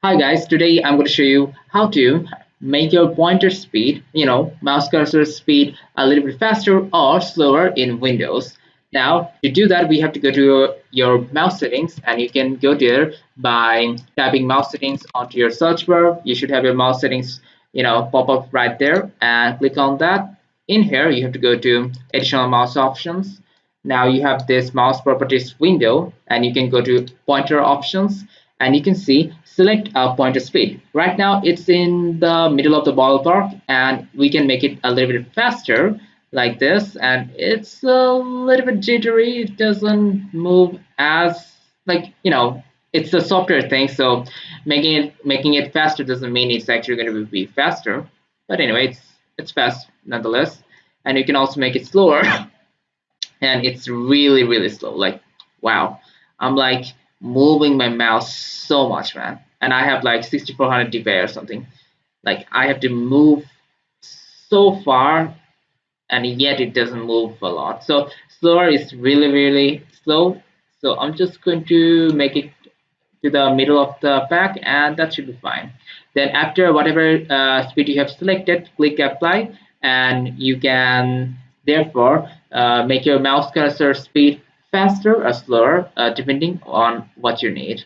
Hi guys, today I'm going to show you how to make your pointer speed, mouse cursor speed a little bit faster or slower in Windows. Now, to do that, we have to go to your mouse settings and you can go there by typing mouse settings onto your search bar. You should have your mouse settings, pop up right there and click on that. In here, you have to go to additional mouse options. Now you have this mouse properties window and you can go to pointer options and you can see select a pointer speed. Right now it's in the middle of the ballpark and we can make it a little bit faster like this, and it's a little bit jittery. It doesn't move as it's a software thing, so making it faster doesn't mean it's actually going to be faster. But anyway, it's fast nonetheless. And you can also make it slower and it's really slow. Like, wow, I'm like moving my mouse so much, man. And I have like 6400 dpi or something. Like, I have to move so far and yet it doesn't move a lot. So slower is really slow. So I'm just going to make it to the middle of the pack and that should be fine. Then after whatever speed you have selected, click apply and you can therefore make your mouse cursor speed faster or slower depending on what you need.